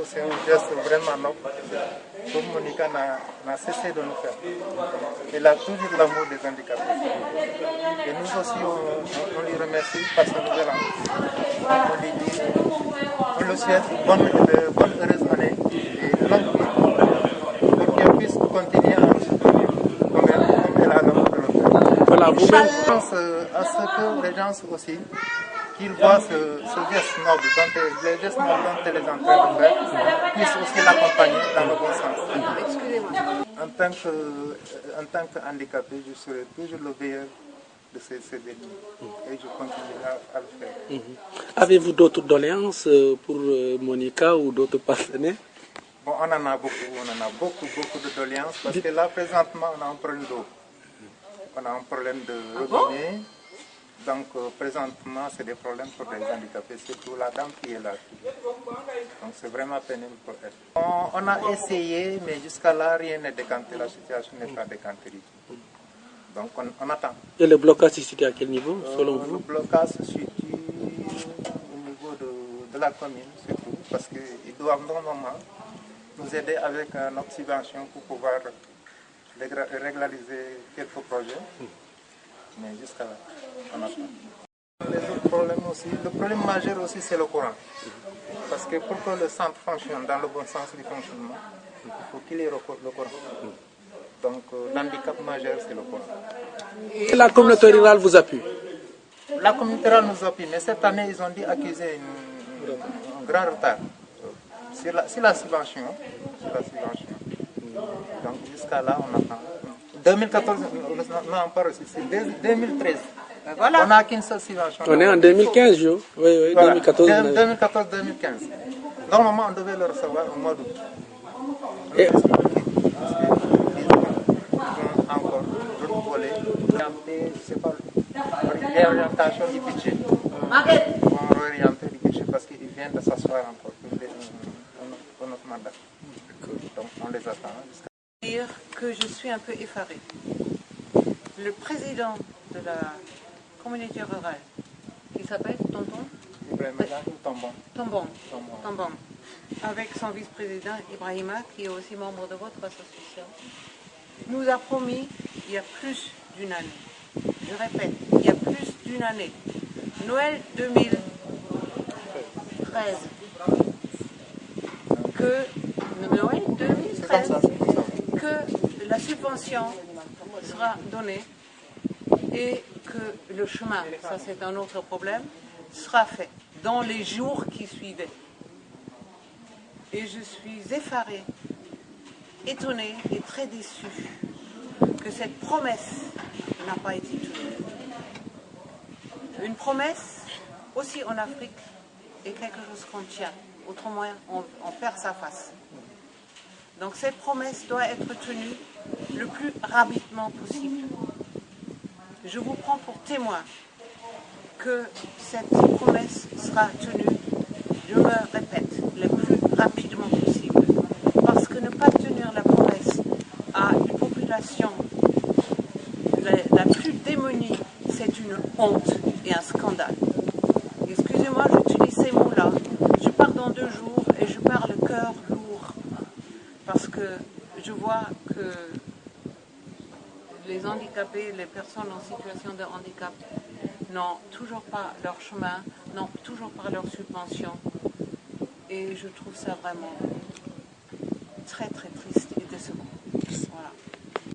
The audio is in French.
c'est un geste vraiment noble que Monica n'a cessé de nous faire. Elle a toujours l'amour des handicapés. Et nous aussi, on lui remercie par ce nouvel an. On le souhaite bonne heureuse année et longue vie pour qu'elle puisse continuer à nous soutenir comme elle a l'amour de notre pays. Voilà, vous-même. Je pense à ce que les gens aussi, qu'ils voient ce geste noble, les gestes nobles dont elle est en train de faire, puissent aussi l'accompagner dans le bon sens. Excusez-moi. En tant qu'handicapé, je serai toujours le veilleur de ces derniers et je continuerai à le faire. Avez-vous d'autres doléances pour Monica ou d'autres partenaires? Bon, on en a beaucoup de doléances parce que là, présentement, on a un problème d'eau. On a un problème de robinet. Donc, présentement, c'est des problèmes pour les handicapés, surtout la dame qui est là. Donc, c'est vraiment pénible pour elle. On a essayé, mais jusqu'à là, rien n'est décanté. La situation n'est pas décantée du tout. Donc, on attend. Et le blocage se situe à quel niveau, selon vous? Le blocage se situe au niveau de la commune, surtout, parce qu'ils doivent normalement nous aider avec notre subvention pour pouvoir régulariser quelques projets. Mais jusqu'à là, on attend. Les autres problèmes aussi, le problème majeur aussi, c'est le courant. Parce que pour que le centre fonctionne dans le bon sens du fonctionnement, il faut qu'il y ait le courant. Donc l'handicap majeur, c'est le courant. Et la communauté rurale vous appuie? La communauté rurale nous appuie, mais cette année, ils ont dit accuser un grand retard sur la subvention. Donc jusqu'à là, on attend. 2014, non, pas reçu, c'est 2013. Voilà. On n'a qu'une seule subvention. On est en 2015, jo. Oui, voilà. 2014. 2014-2015. Normalement, on devait le recevoir au mois d'août. Et... encore d'autres volets. C'est pas l'orientation du budget. On va orienter du budget parce qu'ils viennent de s'asseoir encore pour notre mandat. Donc on les attend. Dire que je suis un peu effarée. Le président de la communauté rurale, qui s'appelle Tonton Tombong, avec son vice-président Ibrahima, qui est aussi membre de votre association, nous a promis il y a plus d'une année, je répète, il y a plus d'une année, Noël 2013, que la subvention sera donnée et que le chemin, ça c'est un autre problème, sera fait dans les jours qui suivaient. Et je suis effarée, étonnée et très déçue que cette promesse n'a pas été tenue. Une promesse, aussi en Afrique, est quelque chose qu'on tient. Autrement, on perd sa face. Donc cette promesse doit être tenue le plus rapidement possible. Je vous prends pour témoin que cette promesse sera tenue, je me répète, le plus rapidement possible. Parce que ne pas tenir la promesse à une population la plus démunie, c'est une honte et un scandale. Excusez-moi, j'utilise ces mots-là. Je pars dans 2 jours et je pars le cœur lourd. Parce que je vois que les handicapés, les personnes en situation de handicap n'ont toujours pas leur chemin, n'ont toujours pas leur subvention. Et je trouve ça vraiment très très triste et décevant.